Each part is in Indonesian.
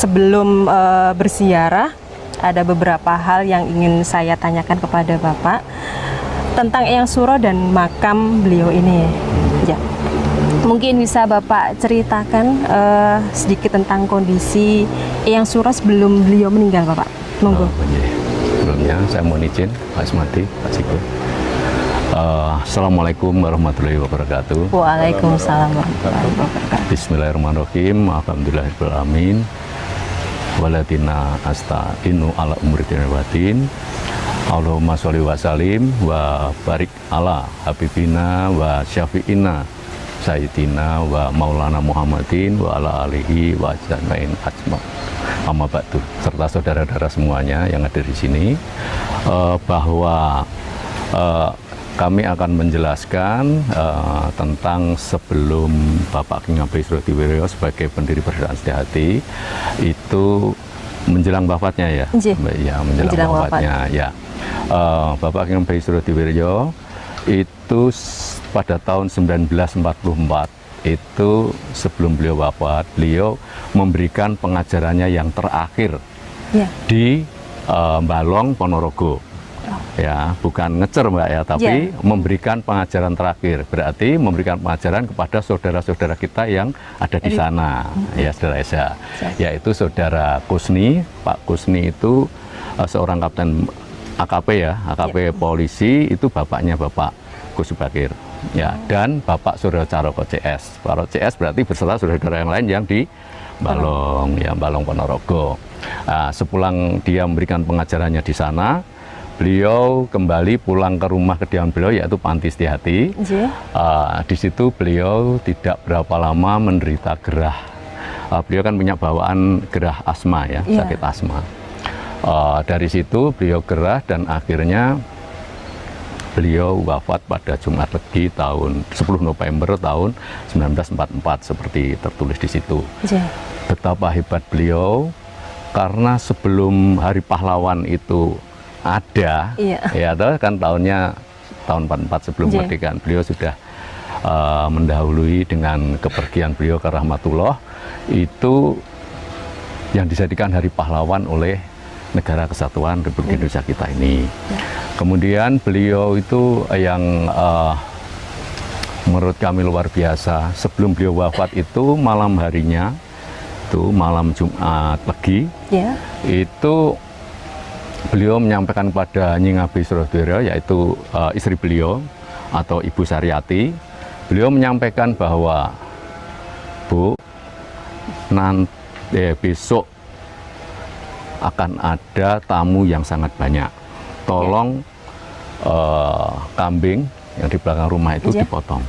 sebelum berziarah, ada beberapa hal yang ingin saya tanyakan kepada Bapak tentang Eyang Suro dan makam beliau ini. Ya, mungkin bisa Bapak ceritakan sedikit tentang kondisi Eyang Suro sebelum beliau meninggal, Bapak. Monggo. Sebelumnya saya mohon izin, Pak Asmadi, Pak Ciko. Assalamualaikum warahmatullahi wabarakatuh. Waalaikumsalam warahmatullahi wabarakatuh. Bismillahirrahmanirrahim. Alhamdulillahirrahmanirrahim. Waladina asta'inu ala umri dinawatin. Allahumma sholli wa salim wa barik ala habibina wa syafi'ina sayyidina wa maulana Muhammadin wa ala alihi wa ajmain ajma amma ba'du, serta saudara-saudara semuanya yang ada di sini, bahwa kami akan menjelaskan tentang sebelum Bapak Ki Ngabei Surodiwiryo sebagai pendiri Persaudaraan Setiahati itu menjelang wafatnya ya. Ya, menjelang wafatnya ya. Bapak Ki Ngabei Surodiwiryo itu pada tahun 1944 itu sebelum beliau wafat, beliau memberikan pengajarannya yang terakhir di Balong Ponorogo. Ya, bukan ngecer Mbak ya, tapi memberikan pengajaran terakhir, berarti memberikan pengajaran kepada saudara-saudara kita yang ada di sana, ya saudara Esa, yaitu saudara Kusni. Pak Kusni itu seorang kapten AKP ya, AKP polisi, itu bapaknya Bapak Gus Bakir, ya, dan Bapak Suryo Caroko CS. Pak CS berarti beserta saudara-saudara yang lain yang di Balong, ya Balong Ponorogo. Sepulang dia memberikan pengajarannya di sana, beliau kembali pulang ke rumah kediaman beliau, yaitu Panti Setiahati. Di situ beliau tidak berapa lama menderita gerah. Beliau kan punya bawaan gerah asma ya, sakit asma. Dari situ beliau gerah dan akhirnya beliau wafat pada Jumat Legi tahun 10 November tahun 1944 seperti tertulis di situ. Betapa hebat beliau, karena sebelum Hari Pahlawan itu ada, ya kan tahunnya tahun 44 sebelum kemerdekaan, beliau sudah mendahului dengan kepergian beliau ke rahmatullah, itu yang dijadikan Hari Pahlawan oleh Negara Kesatuan Republik Indonesia kita ini. Kemudian beliau itu yang menurut kami luar biasa, sebelum beliau wafat itu malam harinya, itu malam Jumat Legi, itu beliau menyampaikan kepada Nyi Ngabei Surodiwiryo, yaitu istri beliau atau Ibu Saryati. Beliau menyampaikan bahwa, Bu, nanti besok akan ada tamu yang sangat banyak. Tolong kambing yang di belakang rumah itu dipotong.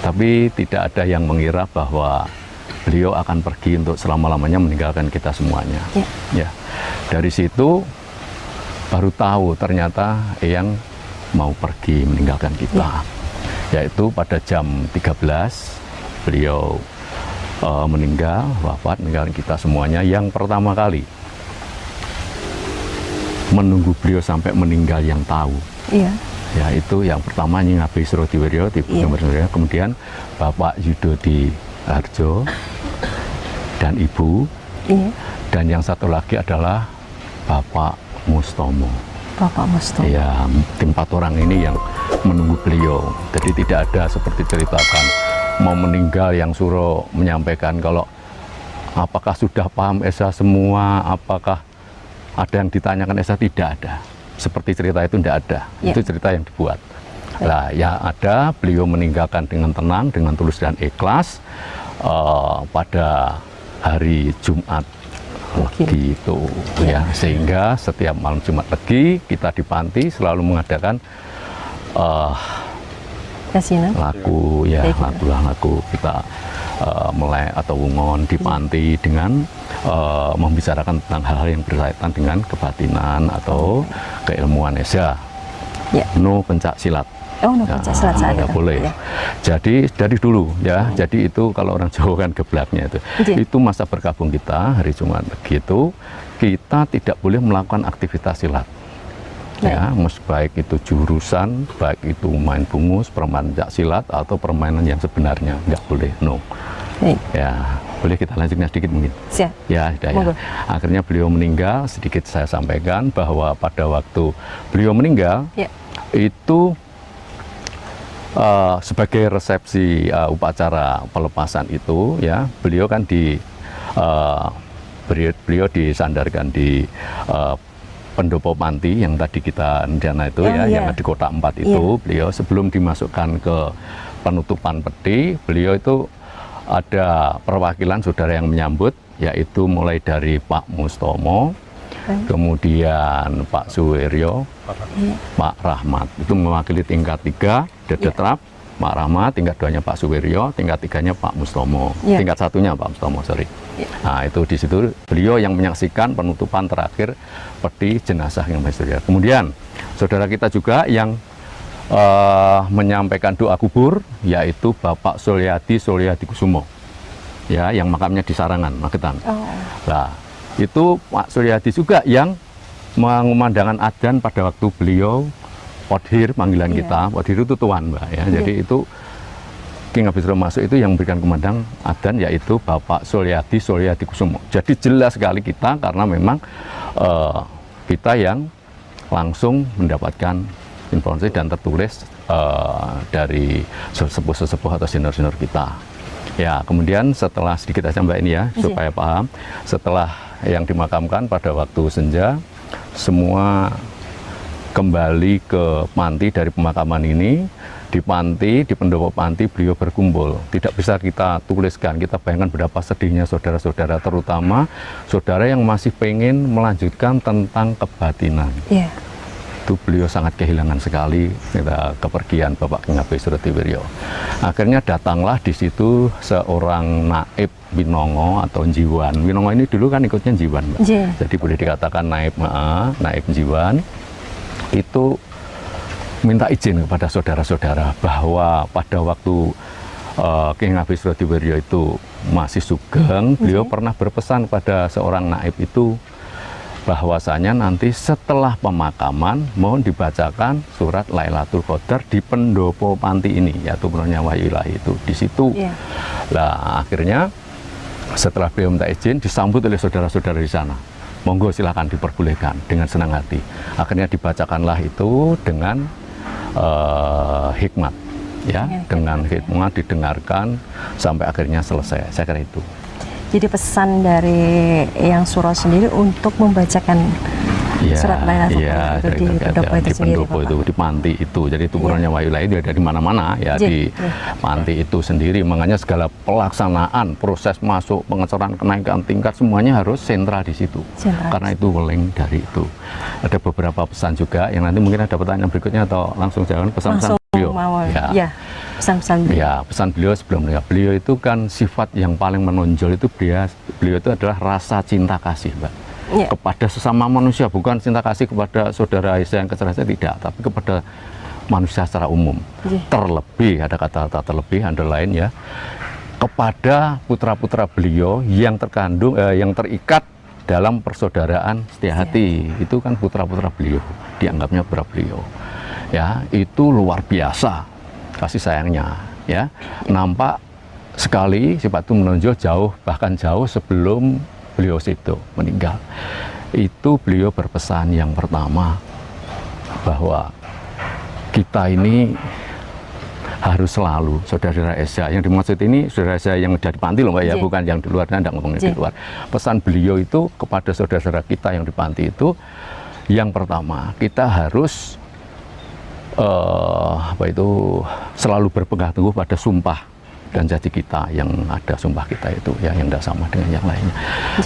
Tapi tidak ada yang mengira bahwa beliau akan pergi untuk selama-lamanya meninggalkan kita semuanya. Ya. Dari situ baru tahu ternyata Eyang mau pergi meninggalkan kita. Yaitu pada jam 13 beliau meninggal, wafat, meninggalkan kita semuanya. Yang pertama kali menunggu beliau sampai meninggal yang tahu. Ya, itu yang pertama Nyi Ngabei Surodiwiryo, kemudian Bapak Yudhodi Harjo dan Ibu, dan yang satu lagi adalah Bapak Mustomo. Bapak Mustomo. Ya, 4 orang ini yang menunggu beliau. Jadi tidak ada seperti ceritakan mau meninggal yang Suro menyampaikan kalau apakah sudah paham Esa semua, apakah ada yang ditanyakan Esa, tidak ada. Seperti cerita itu tidak ada. Itu cerita yang dibuat. Nah, yang ada beliau meninggalkan dengan tenang, dengan tulus dan ikhlas pada hari Jumat Legi itu, ya. Sehingga setiap malam Jumat Legi kita di Panti selalu mengadakan lagu, ya, lagu kita melek atau wungon di Panti dengan membicarakan tentang hal-hal yang berkaitan dengan kebatinan atau keilmuan Esa. No pencak silat. Oh, no pencak silat saja. Boleh. Jadi dari dulu ya. Jadi itu kalau orang Jawa kan geblaknya itu. Itu masa berkabung kita hari Jumat begitu, kita tidak boleh melakukan aktivitas silat. Ya, baik itu jurusan, baik itu main bungus, permainan pencak silat atau permainan yang sebenarnya nggak boleh. No. Ya. Boleh kita lanjutkan sedikit mungkin? Siap. Ya, sudah ya. Monggo. Akhirnya beliau meninggal, sedikit saya sampaikan bahwa pada waktu beliau meninggal, Ya. itu sebagai resepsi upacara pelepasan itu, ya, beliau kan beliau disandarkan di pendopo panti yang tadi kita rencana itu, Ya, ya, ya. yang di Kota 4 itu, beliau sebelum dimasukkan ke penutupan peti, beliau itu ada perwakilan saudara yang menyambut, yaitu mulai dari Pak Mustomo, kemudian Pak Suwiryo, Pak Rahmat. Itu mewakili tingkat 3, Dedetrap, Pak Rahmat, tingkat 2-nya Pak Suwiryo, tingkat 3-nya Pak Mustomo, tingkat 1-nya Pak Mustomo, sorry. Nah, itu di situ beliau yang menyaksikan penutupan terakhir peti jenazah yang saudara. Kemudian saudara kita juga yang menyampaikan doa kubur, yaitu Bapak Suryadi Kusumo, ya, yang makamnya di Sarangan, Magetan. Nah, itu Pak Suryadi juga yang mengumandangkan adzan pada waktu beliau Podhir, panggilan kita. Podhir itu tuan, Mbak, ya. Jadi itu King Abisro masuk itu yang memberikan kumandang adzan, yaitu Bapak Suryadi Kusumo. Jadi jelas sekali kita, karena memang kita yang langsung mendapatkan informasi dan tertulis dari sesepuh-sesepuh atau senior-senior kita. Ya, kemudian setelah sedikit aja Mbak ini ya, supaya paham, setelah yang dimakamkan pada waktu senja, semua kembali ke panti dari pemakaman ini. Di panti, di pendopo panti beliau berkumpul. Tidak bisa kita tuliskan, kita bayangkan betapa sedihnya saudara-saudara, terutama saudara yang masih pengen melanjutkan tentang kebatinan. Itu beliau sangat kehilangan sekali kepergian Bapak King Abisro Diwiryo. Akhirnya datanglah di situ seorang naib Winongo atau Njiwan. Winongo ini dulu kan ikutnya Njiwan, Mbak. Jadi boleh dikatakan naib Njiwan. Itu minta izin kepada saudara-saudara bahwa pada waktu King Abisro Diwiryo itu masih sugeng, beliau pernah berpesan pada seorang naib itu bahwasanya nanti setelah pemakaman mohon dibacakan surat Lailatul Qadar di pendopo panti ini, yaitu Penurnya Wahyu Ilahi itu di situ. Nah, akhirnya setelah beliau minta izin disambut oleh saudara-saudara di sana. Monggo silakan, diperbolehkan dengan senang hati. Akhirnya dibacakanlah itu dengan hikmat, ya, dengan hikmat didengarkan sampai akhirnya selesai. Saya kira itu. Jadi pesan dari yang Suro sendiri untuk membacakan surat Lailatul Qadar itu di pendopo itu sendiri, itu di panti itu. Jadi itu Penurnya Wahyu Ilahi itu ada di mana-mana ya, di panti itu sendiri. Makanya segala pelaksanaan proses masuk pengecoran kenaikan tingkat semuanya harus sentra di situ. Karena itu weling dari itu. Ada beberapa pesan juga yang nanti mungkin ada pertanyaan berikutnya atau langsung jangan pesan-pesan beliau. Pesan-pesan beliau. Ya, pesan beliau sebelum meninggal. Beliau itu kan sifat yang paling menonjol itu beliau itu adalah rasa cinta kasih, Mbak. Kepada sesama manusia, bukan cinta kasih kepada saudara yang kecerdasan, tidak, tapi kepada manusia secara umum. Terlebih, ada kata-kata terlebih, underline ya, kepada putra-putra beliau yang terkandung, yang terikat dalam persaudaraan setia hati. Itu kan putra-putra beliau, dianggapnya putra beliau. Ya, itu luar biasa kasih sayangnya. Ya, nampak sekali sifat itu menonjol jauh, bahkan jauh sebelum beliau itu meninggal. Itu beliau berpesan yang pertama bahwa kita ini harus selalu, saudara Esa, yang dimaksud ini saudara Esa yang dari panti loh Mbak ya, bukan yang di luar, Anda ngomongin di luar. Pesan beliau itu kepada saudara-saudara kita yang di panti itu, yang pertama kita harus selalu berpegang teguh pada sumpah dan janji kita yang ada, sumpah kita itu ya, yang tidak sama dengan yang lainnya.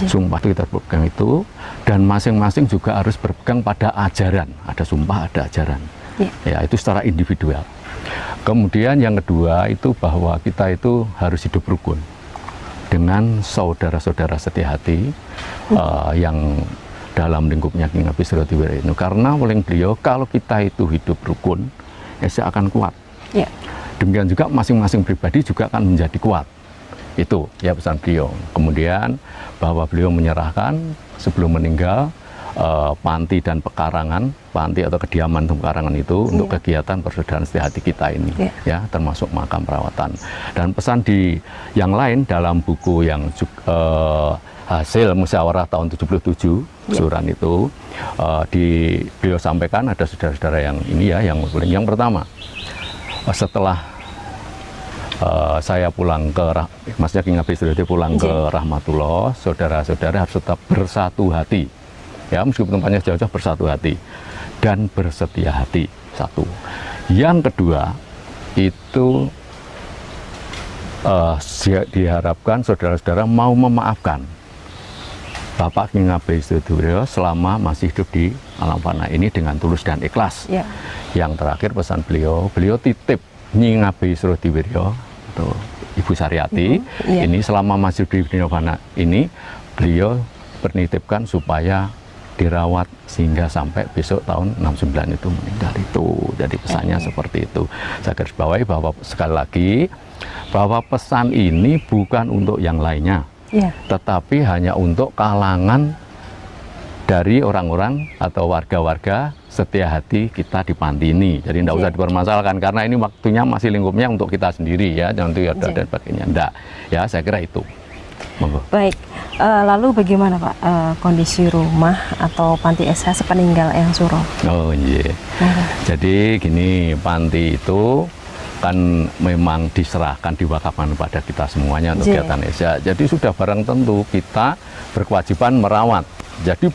Sumpah itu kita berpegang itu, dan masing-masing juga harus berpegang pada ajaran. Ada sumpah, ada ajaran. Ya, itu secara individual. Kemudian yang kedua itu bahwa kita itu harus hidup rukun dengan saudara-saudara setia hati yang dalam lingkupnya King Abisro Diwiryo itu. Karena oleh beliau, kalau kita itu hidup rukun, Esa akan kuat. Demikian juga masing-masing pribadi juga akan menjadi kuat. Itu ya pesan beliau. Kemudian bahwa beliau menyerahkan sebelum meninggal panti dan pekarangan, panti atau kediaman dan pekarangan itu untuk kegiatan persaudaraan setia hati kita ini, ya, termasuk makam perawatan. Dan pesan di yang lain dalam buku yang hasil musyawarah tahun 77 suran itu beliau sampaikan ada saudara-saudara yang ini ya, yang pertama, setelah saya pulang maksudnya King Abdi Sujati pulang ke Rahmatullah, saudara-saudara harus tetap bersatu hati, ya, meskipun tempatnya jauh-jauh, bersatu hati dan bersetia hati, satu. Yang kedua itu diharapkan saudara-saudara mau memaafkan Bapak King Abdi Sujati selama masih hidup di alam fana ini dengan tulus dan ikhlas. Yang terakhir pesan beliau titip Nyi Ngabdi Surodiwiryo atau Ibu Saryati ini selama masih di dunia fana ini beliau bernitipkan supaya dirawat sehingga sampai besok tahun 69 itu meninggal itu. Jadi pesannya seperti itu. Saya garis bawahi bahwa sekali lagi bahwa pesan ini bukan untuk yang lainnya, tetapi hanya untuk kalangan dari orang-orang atau warga-warga setia hati kita di panti ini. Jadi tidak usah dipermasalahkan karena ini waktunya masih lingkupnya untuk kita sendiri ya, nanti ada dan sebagainya. Enggak, ya saya kira itu. Monggo. Baik, lalu bagaimana Pak kondisi rumah atau panti SH sepeninggal Eyang Suro? Oh iya. Jadi gini, panti itu kan memang diserahkan, diwakafkan pada kita semuanya untuk kegiatan SH. Jadi sudah barang tentu kita berkewajiban merawat. Jadi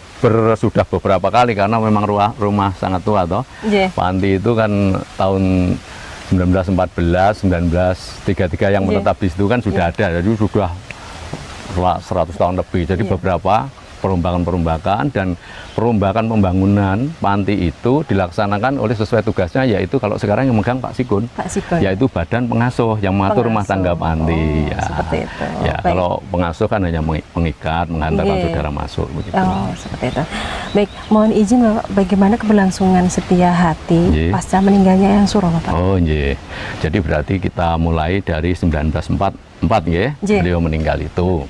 sudah beberapa kali karena memang rumah sangat tua toh. Panti itu kan tahun 1914, 1933 yang menetap di situ kan sudah ada. Jadi sudah 100 tahun lebih. Jadi beberapa perombakan-perombakan dan perombakan pembangunan panti itu dilaksanakan oleh sesuai tugasnya, yaitu kalau sekarang yang megang Pak Sikun, yaitu badan pengasuh yang mengatur rumah tangga panti. Seperti itu. Ya, kalau pengasuh kan hanya mengikat, menghantarkan saudara masuk begitu. Seperti itu. Baik, mohon izin Bapak, bagaimana keberlangsungan setia hati pasca meninggalnya Eyang Suro, Bapak? Oh, iya. Jadi berarti kita mulai dari 1944 ya, beliau meninggal itu.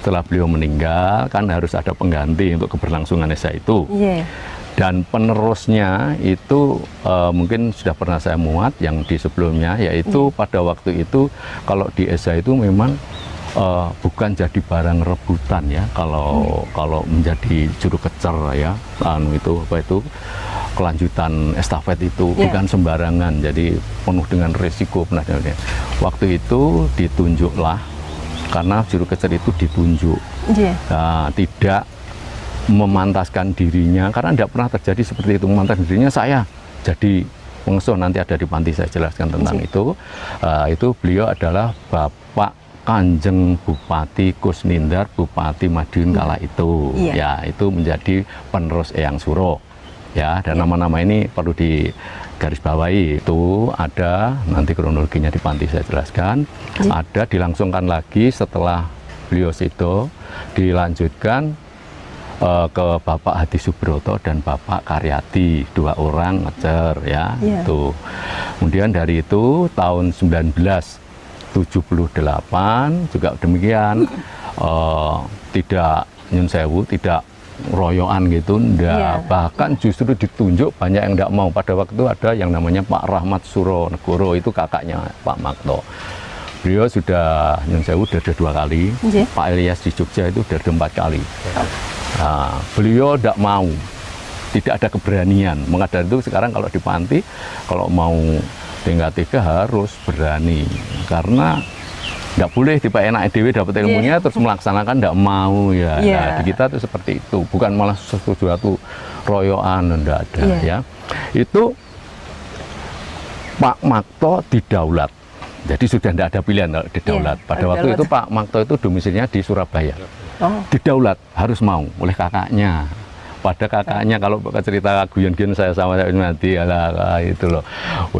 Setelah beliau meninggal kan harus ada pengganti untuk keberlangsungan SH itu. Dan penerusnya itu mungkin sudah pernah saya muat yang di sebelumnya, yaitu pada waktu itu kalau di SH itu memang bukan jadi barang rebutan ya, kalau menjadi juru kecer ya, itu kelanjutan estafet itu bukan sembarangan, jadi penuh dengan risiko. Waktu itu ditunjuklah, karena juru kecer itu ditunjuk, tidak memantaskan dirinya, karena tidak pernah terjadi seperti itu. Memantaskan dirinya, saya jadi pengasuh, nanti ada di panti saya jelaskan tentang itu. Itu beliau adalah Bapak Kanjeng Bupati Kusnindar, Bupati Madiun kala itu. Ya, itu menjadi penerus Eyang Suro. Ya, dan nama-nama ini perlu digarisbawahi. Itu ada, nanti kronologinya di panti saya jelaskan. Ada dilangsungkan lagi setelah beliau sido, dilanjutkan ke Bapak Hadi Subroto dan Bapak Karyati, 2 orang ngecer ya. Itu. Kemudian dari itu tahun 1978 juga demikian, tidak nyun sewu, tidak royoan gitu, enggak. Bahkan justru ditunjuk banyak yang enggak mau. Pada waktu itu ada yang namanya Pak Rahmat Suronegoro, itu kakaknya Pak Makto. Beliau sudah nyun sewu sudah 2 kali. Pak Elias di Jogja itu sudah 4 kali. Nah, beliau enggak mau, tidak ada keberanian. Maka dari itu sekarang kalau di panti, kalau mau tingkat 3 harus berani, karena nggak boleh tiba enak dewe dapat ilmunya terus melaksanakan nggak mau ya. Nah, di kita tuh seperti itu, bukan malah sesuatu royoan, nggak ada ya. Itu Pak Makto didaulat, jadi sudah tidak ada pilihan didaulat. Pada waktu itu Pak Makto itu domisilinya di Surabaya, didaulat harus mau oleh kakaknya. Pada kakaknya, kalau cerita guyon-guyon saya sama nanti itu loh,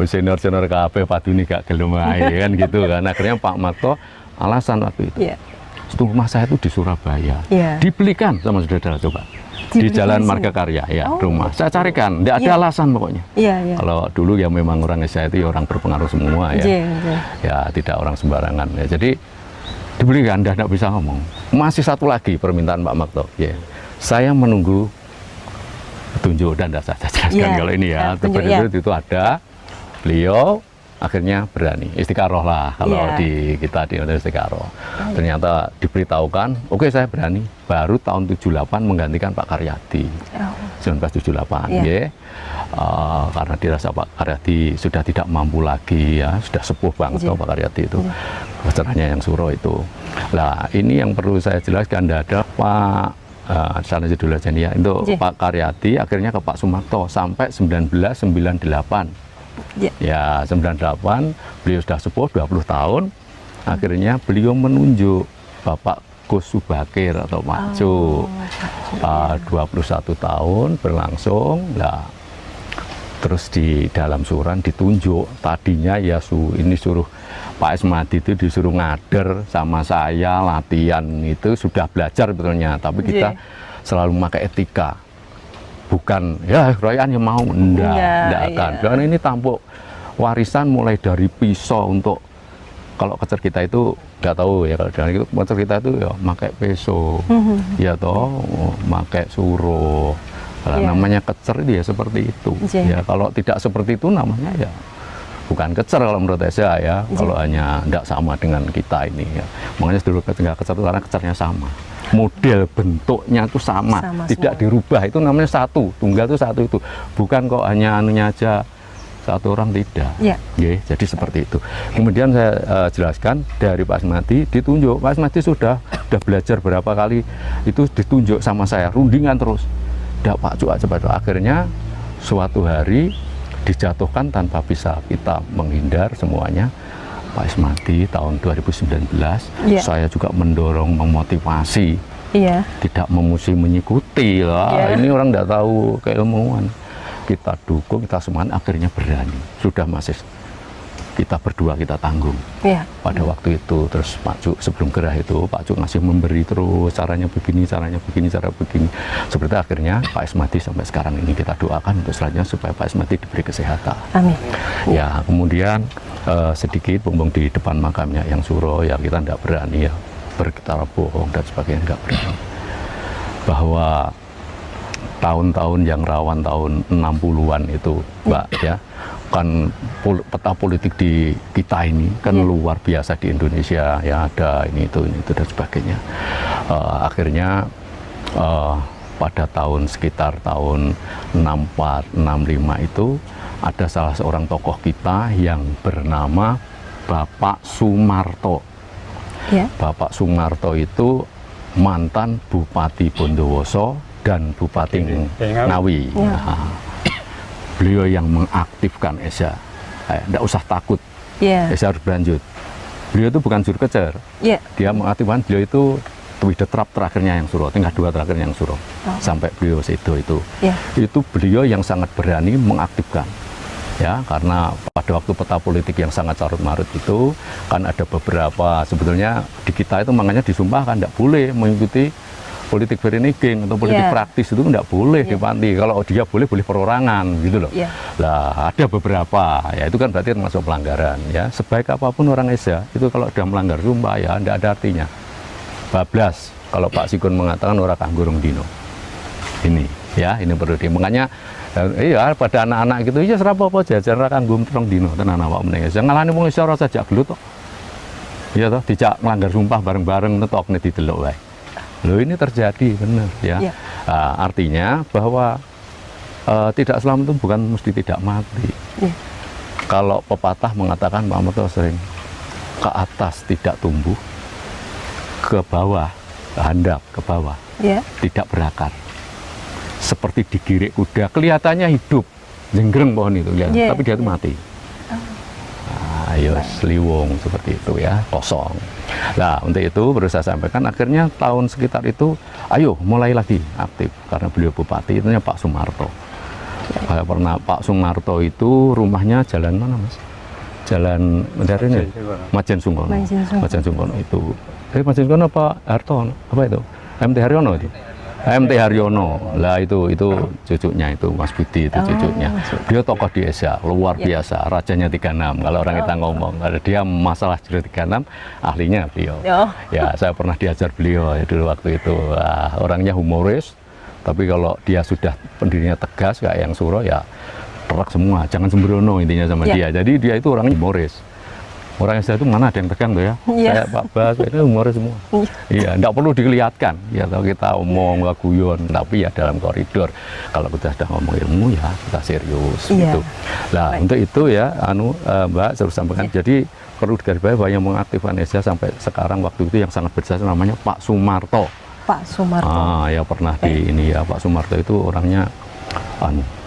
senior-senior KB paduni gak gelem ae kan gitu kan. Akhirnya Pak Makto alasan waktu itu, rumah saya itu di Surabaya, dibelikan sama saudara, coba di Jalan Marga Karya ya, rumah saya carikan, tidak ada alasan pokoknya. Kalau dulu ya memang orang saya itu ya orang berpengaruh semua ya, ya tidak orang sembarangan ya. Jadi dibelikan, tidak bisa ngomong. Masih satu lagi permintaan Pak Makto, saya menunggu tunjuk dan tidak saya jelaskan Iya, kalau ini ya. tunjuk, Petunjuk itu ada, beliau akhirnya berani istiqaroh lah kalau Iya. di kita di Indonesia istiqaroh. Ternyata diberitahukan, oke saya berani. Baru tahun 78 menggantikan Pak Karyadi. Oh. 1978 Iya. ya. Karena dirasa Pak Karyadi sudah tidak mampu lagi ya, sudah sepuh banget Iya. Pak Karyadi itu. Caranya yang Suro itu. Nah, ini yang perlu saya jelaskan, ada Pak sana dulu aja nih ya. Itu Iya. Pak Karyadi akhirnya ke Pak Sumarto sampai 1998. Ya. Ya, 98 beliau sudah sepuh 20 tahun. Akhirnya beliau menunjuk Bapak Gus Subakir atau Pak Cu. 21 tahun berlangsung. Nah, terus di dalam suran ditunjuk. Tadinya ya ini suruh Pak Esmadi itu disuruh ngader sama saya, latihan itu sudah belajar betulnya, tapi kita selalu memakai etika. Bukan ya Royan yang mau, enggak akan. Karena ini tampuk warisan mulai dari pisau untuk, kalau kecer kita itu nggak tahu ya, kalau dari itu kecer kita itu ya pakai pisau, ya toh, pakai suruh. Kalau namanya kecer itu ya seperti itu. Ya kalau tidak seperti itu namanya ya bukan kecer kalau menurut saya ya. Kalau hanya tidak sama dengan kita ini ya. Makanya dulu kecer itu karena kecernya sama. Model bentuknya itu sama tidak semua dirubah, itu namanya satu, tunggal itu satu itu, bukan kok hanya anunya aja satu orang, tidak. Jadi seperti itu. Kemudian saya jelaskan dari Pak Asmadi ditunjuk. Pak Asmadi sudah belajar berapa kali itu ditunjuk sama saya, rundingan terus. Tidak Pak Cu aja pada akhirnya suatu hari dijatuhkan tanpa bisa kita menghindar semuanya. Pak Ismadi tahun 2019, saya juga mendorong, memotivasi, tidak memusi menyikuti lah. Ini orang tidak tahu keilmuan. Kita dukung, kita semangat, akhirnya berani. Sudah masih kita berdua kita tanggung. Pada waktu itu terus Pak Cu sebelum gerah itu Pak Cu ngasih memberi terus caranya begini, cara begini. Seperti akhirnya Pak Ismadi sampai sekarang ini kita doakan untuk selanjutnya supaya Pak Ismadi diberi kesehatan. Amin. Ya, kemudian sedikit bumbung di depan makamnya yang Suro ya kita tidak berani ya berbicara bohong dan sebagainya, tidak berani. Bahwa tahun-tahun yang rawan tahun 60-an itu Mbak ya, kan peta politik di kita ini kan luar biasa di Indonesia ya, ada ini itu dan sebagainya. Akhirnya pada tahun sekitar tahun 64 65 itu ada salah seorang tokoh kita yang bernama Bapak Sumarto. Bapak Sumarto itu mantan Bupati Bondowoso dan Bupati Ngawi. Beliau yang mengaktifkan Esa. Tidak usah takut, Esa harus berlanjut. Beliau itu bukan juru kecer. Dia mengaktifkan, beliau itu Tweede Trap terakhirnya yang Suro, tingkat 2 terakhirnya yang Suro. Sampai beliau itu. Itu beliau yang sangat berani mengaktifkan. Ya, karena pada waktu peta politik yang sangat carut marut itu kan ada beberapa, sebetulnya di kita itu makanya disumpahkan tidak boleh mengikuti politik bereneging atau politik praktis, itu tidak boleh di Panti. Kalau dia boleh perorangan gitu loh. Lah ada beberapa ya, itu kan berarti termasuk pelanggaran ya. Sebaik apapun orang Esa itu kalau sudah melanggar sumpah ya tidak ada artinya. Bablas kalau Pak Sikun mengatakan ora kanggurung dino. Ini ya, ini perlu di, makanya iya pada anak-anak gitu ya serapa apa jajan ra kanggo terong dino tenan awak meneh. Ngalani wong Esa ora sajak gelut kok. Iya toh, dijak melanggar sumpah bareng-bareng netokne didelok wae. Loh ini terjadi benar ya. Artinya bahwa tidak Islam itu bukan mesti tidak mati. Kalau pepatah mengatakan Pak Merto sering ke atas tidak tumbuh, ke bawah handap ke bawah, tidak berakar. Seperti digirik kuda, kelihatannya hidup, jenggreng pohon itu, tapi dia itu mati. Ayo seliwung seperti itu ya, kosong. Nah untuk itu perlu saya sampaikan, akhirnya tahun sekitar itu ayo mulai lagi aktif karena beliau bupati itunya Pak Sumarto. Pernah Pak Sumarto itu rumahnya jalan mana Mas? Jalan dari ini Majen Sungkono. Majen Sungkono itu Majen Sungkono apa Hartono apa itu? MT Haryono itu. MT Haryono lah itu cucunya itu Mas Budi itu cucunya. Beliau tokoh di Esa luar biasa, rajanya 36 kalau orang kita ngomong. Ada dia masalah jero 36 ahlinya beliau. Ya saya pernah diajar beliau ya, dulu waktu itu. Orangnya humoris, Tapi kalau dia sudah pendirinya tegas kayak yang Suro ya terak semua, jangan sembrono intinya sama dia. Jadi dia itu orangnya humoris. Orang SD itu mana ada yang tegang tuh ya? Kayak Pak Bas itu humoris semua. Iya, enggak perlu dilihatkan. Ya kalau kita omong nggak guyon, tapi ya dalam koridor. Kalau kita sudah ngomong ilmu ya kita serius gitu. Nah, untuk itu ya Mbak saya sampaikan. Jadi perlu digarisbawahi bahwa yang mengaktifkan ESA sampai sekarang waktu itu yang sangat berjasa namanya Pak Sumarto. Pak Sumarto. Ya pernah di ini ya, Pak Sumarto itu orangnya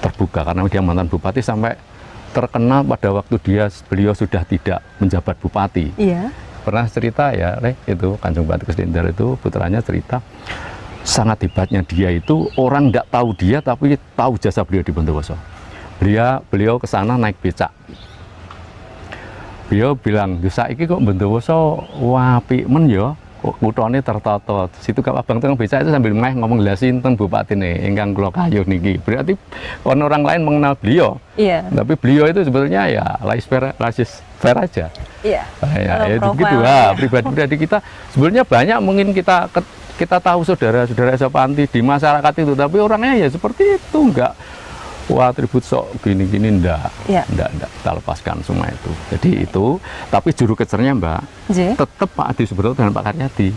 terbuka karena dia mantan bupati sampai terkenal pada waktu beliau sudah tidak menjabat bupati. Iya. Pernah cerita ya, itu Kanjeng Bupati Kesdinter itu putranya cerita sangat hebatnya dia itu orang tidak tahu dia tapi tahu jasa beliau di Bondowoso. Beliau ke sana naik becak. Beliau bilang, "Saiki kok Bondowoso wapi men ya." Kok kutone tertata. Situ kak abang teng becak itu sambil meh ngomong lha sinten bupatine ingkang kula kayuh niki. Berarti orang lain mengenal beliau. Iya. Tapi beliau itu sebetulnya ya laissez faire aja. Iya. Ya itu begitu. Pribadi kita sebenarnya banyak mungkin kita tahu saudara-saudara Sapanti di masyarakat itu, tapi orangnya ya seperti itu, enggak atribut sok gini-gini enggak kita lepaskan semua itu. Jadi itu, tapi juru kecernya Mbak tetap Pak Adi Subroto dan Pak Karyadi.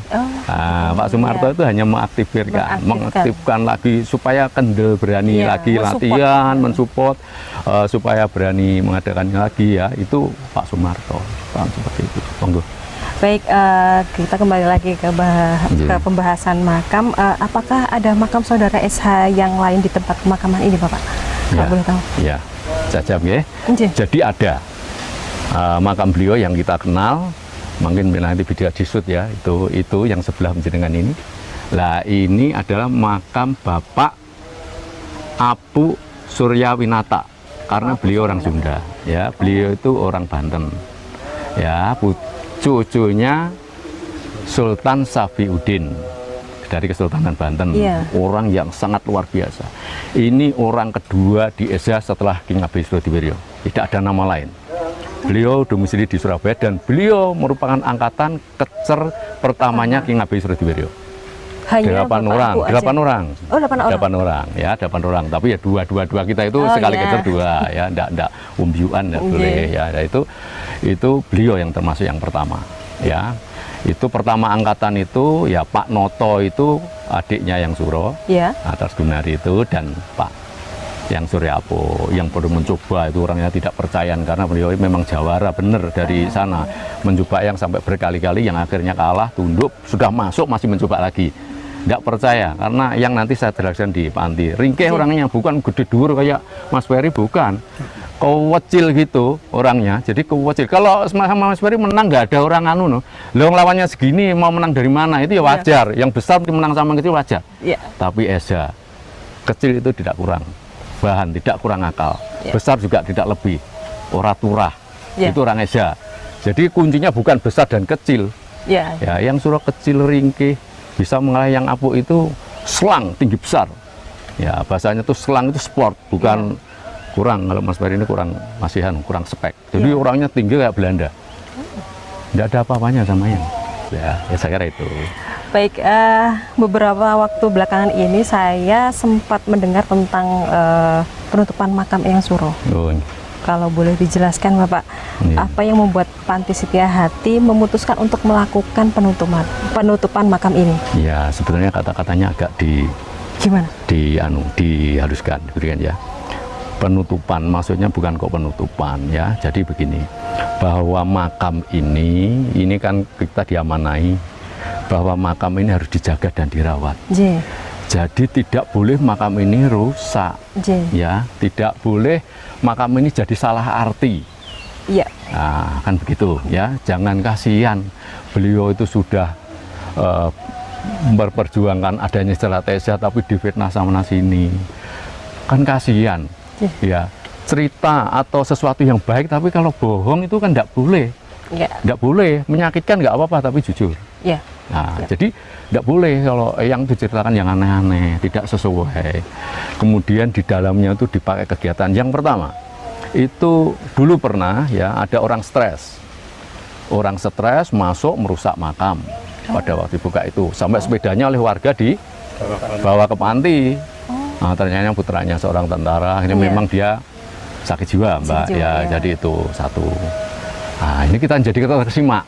Pak Sumarto itu hanya mengaktifkan lagi supaya Kendel berani lagi latihan, mensupport supaya berani mengadakannya lagi ya, itu Pak Sumarto. Seperti itu. Monggo. Baik, kita kembali lagi ke pembahasan makam. Apakah ada makam saudara SH yang lain di tempat pemakaman ini Bapak? Ya, boleh tahu. Ya, jajab ya. Jadi ada makam beliau yang kita kenal, mungkin nanti video disut ya, itu yang sebelah jenengan ini. Lah ini adalah makam Bapak Apu Suryawinata, karena beliau orang Sunda, ya. Beliau itu orang Banten, ya. Cucunya Sultan Safiuddin dari Kesultanan Banten, orang yang sangat luar biasa. Ini orang kedua di ESA setelah Ki Ngabei Surodiwiryo, tidak ada nama lain. Beliau domisili di Surabaya dan beliau merupakan angkatan kecer pertamanya Ki Ngabei Surodiwiryo. Hanya 8 orang. Oh, 8 orang ya, 8 orang. Tapi ya dua kita itu sekali kecer 2 ya, enggak umbiuan enggak boleh ya. Itu beliau yang termasuk yang pertama ya. Itu pertama angkatan itu ya Pak Noto itu adiknya yang Suro, atas Gunari itu, dan Pak yang Suryapo yang perlu mencoba itu orangnya tidak percayaan karena beliau memang jawara bener dari sana, mencoba yang sampai berkali-kali yang akhirnya kalah, tunduk, sudah masuk masih mencoba lagi. Tidak percaya karena yang nanti saya jelaskan di Panti ringkih orangnya, bukan gede dur kayak Mas Ferry, bukan kewecil gitu orangnya. Jadi kewecil. Kalau sama Mas Ferry menang nggak ada orang lawannya segini mau menang dari mana, itu ya wajar. Yang besar menang sama kecil wajar. Tapi Eza kecil itu tidak kurang bahan, tidak kurang akal, besar juga tidak lebih, oraturah. Itu orang Eza. Jadi kuncinya bukan besar dan kecil. Ya, yang Suro kecil ringkih bisa mengalahkan yang Apu itu selang tinggi besar. Ya, bahasanya tuh selang itu sport, bukan kurang. Kalau Mas Ferry ini kurang kurang spek. Jadi orangnya tinggi kayak Belanda. Tidak ada apa-apanya sama yang. Ya, saya kira itu. Baik, beberapa waktu belakangan ini saya sempat mendengar tentang penutupan makam Eyang Suro. Kalau boleh dijelaskan Bapak, apa yang membuat Panti Setia Hati memutuskan untuk melakukan penutupan makam ini? Ya, sebetulnya kata-katanya agak dihaluskan, diberikan ya. Penutupan maksudnya bukan kok penutupan ya. Jadi begini, bahwa makam ini kan kita diamanai bahwa makam ini harus dijaga dan dirawat. Jadi tidak boleh makam ini rusak, ya, tidak boleh makam ini jadi salah arti. Nah, kan begitu, ya. Jangan kasihan, beliau itu sudah memperjuangkan adanya istilah Tesa, tapi difitnah sana sini, kan kasihan, ya. Cerita atau sesuatu yang baik, tapi kalau bohong itu kan tidak boleh, tidak boleh, menyakitkan nggak apa-apa, tapi jujur. Nah, jadi tidak boleh kalau yang diceritakan yang aneh-aneh, tidak sesuai. Kemudian di dalamnya itu dipakai kegiatan. Yang pertama, itu dulu pernah ya ada orang stres masuk merusak makam pada waktu buka itu, sampai sepedanya oleh warga dibawa ke panti. Ternyata putranya seorang tentara, ini Iya. memang dia sakit jiwa, Mbak. Sakit jiwa, Ya, iya. jadi itu satu. Nah, ini kita jadi kita tersimak.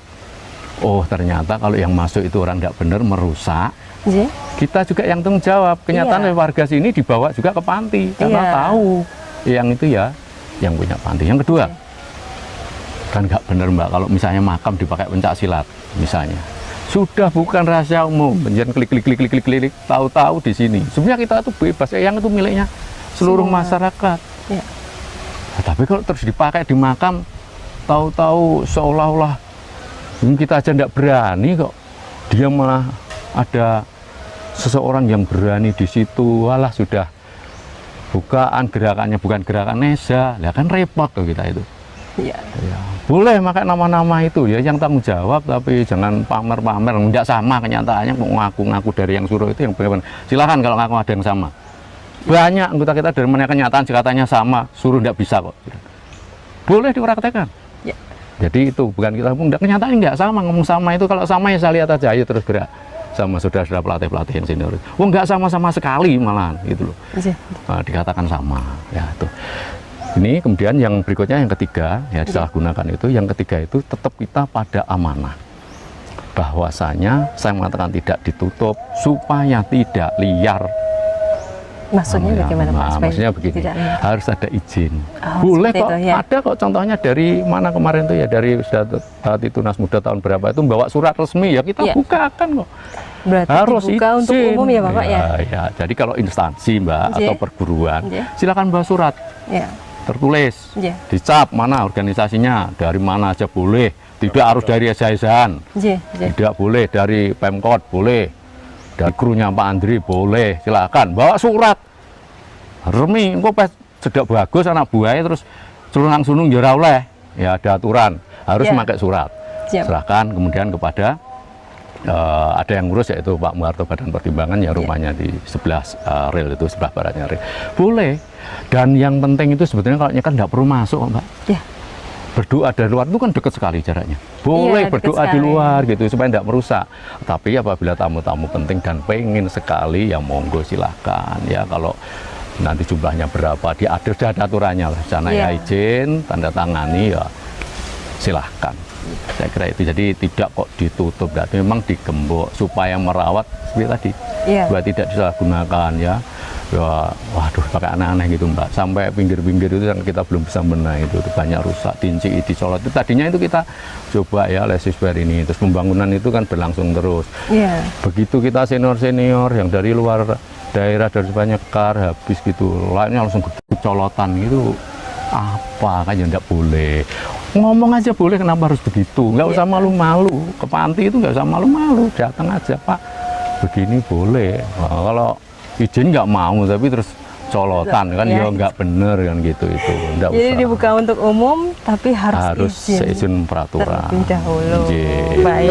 Oh, ternyata kalau yang masuk itu orang tidak benar, merusak. Nggih. Kita juga yang tanggung jawab. Kenyataan Iya. warga sini dibawa juga ke panti karena Iya. tahu yang itu ya yang punya panti. Yang kedua, kan nggak benar, Mbak, kalau misalnya makam dipakai pencak silat misalnya. Sudah bukan rahasia umum, jangan klik, tahu-tahu di sini. Sebenarnya kita tuh bebas, yang itu miliknya seluruh Semua. masyarakat. Ya. Nah, tapi kalau terus dipakai di makam, tahu-tahu seolah-olah kita aja tidak berani kok. Dia malah ada seseorang yang berani di situ, walah sudah bukaan gerakannya bukan gerakan Neza, ya kan repot tuh kita itu. Iya. Ya, boleh pakai nama-nama itu ya yang tanggung jawab, tapi jangan pamer-pamer, tidak sama kenyataannya, mau ngaku-ngaku dari yang suruh itu yang benar-benar. Silahkan kalau ngaku ada yang sama. Banyak anggota kita dari mana kenyataan katanya sama, suruh tidak bisa kok. Boleh dipraktekkan. Ya. Jadi itu bukan kita ngomong, kenyataan nggak sama, ngomong sama itu kalau sama ya saya lihat aja, ayo terus gerak sama saudara-saudara pelatih-pelatih yang senior. Wah, nggak sama-sama sekali malahan gitu loh. Nggih. Dikatakan sama ya itu. Ini kemudian yang berikutnya yang ketiga ya disalahgunakan itu, yang ketiga itu tetap kita pada amanah. Bahwasanya saya mengatakan tidak ditutup supaya tidak liar. Maksudnya bagaimana, Pak? Nah, Supaya maksudnya begini, tidak liar? harus ada izin. Oh, Boleh seperti kok, itu, ya. ada kok contohnya dari mana kemarin tuh ya, dari Tunas Muda tahun berapa itu bawa surat resmi ya kita Ya. bukakan kok. Berarti Harus dibuka izin. untuk umum ya, Bapak ya? Ya, jadi kalau instansi, Mbak, Nggih. atau perguruan, Nggih. silakan bawa surat Ya. tertulis, Nggih. dicap mana organisasinya, dari mana aja boleh, tidak harus dari SHSan, Nggih, nggih. tidak boleh dari Pemkot, boleh dari krunya Pak Andri, boleh, silakan bawa surat resmi. Engko pas cedak bagus anak buahnya terus celunang sunung ya ora oleh, ya ada aturan harus Ya. pakai surat. Siap. Serahkan kemudian kepada ada yang ngurus yaitu Pak Muharto Badan Pertimbangan ya, rumahnya di sebelah rel itu, sebelah baratnya rel. Boleh. Dan yang penting itu sebetulnya kalau kan tidak perlu masuk kok, Mbak. Ya. Berdoa dari luar itu kan dekat sekali jaraknya. Boleh Iya, dekat berdoa di sekali. luar gitu supaya tidak merusak. Tapi apabila tamu-tamu penting dan pengen sekali ya monggo silahkan ya, kalau nanti jumlahnya berapa sudah ada aturannya lah. Sana ya Iya. izin, tanda tangani ya silahkan. Saya kira itu, jadi tidak kok ditutup, berarti memang digembok supaya merawat seperti tadi, Iya. supaya tidak disalahgunakan ya. Ya, waduh, pakai aneh-aneh gitu, Mbak. Sampai pinggir-pinggir itu yang kita belum bisa benahi itu banyak rusak, dinci, dicolot. Itu tadinya itu kita coba ya lesiswer ini, terus pembangunan itu kan berlangsung terus. Iya. Begitu kita senior-senior yang dari luar daerah, dari Banyakar habis gitu, lainnya langsung kecolotan gitu. Apa kan ya enggak boleh, ngomong aja boleh, kenapa harus begitu? Nggak usah malu-malu, ke panti itu nggak usah malu-malu, datang aja, Pak begini boleh. Nah, kalau izin nggak mau tapi terus colotan kan Ya. ya nggak bener kan gitu, itu nggak Jadi usah. dibuka untuk umum tapi harus Harus izin seizin peraturan. terlebih dahulu. Nggih. Baik.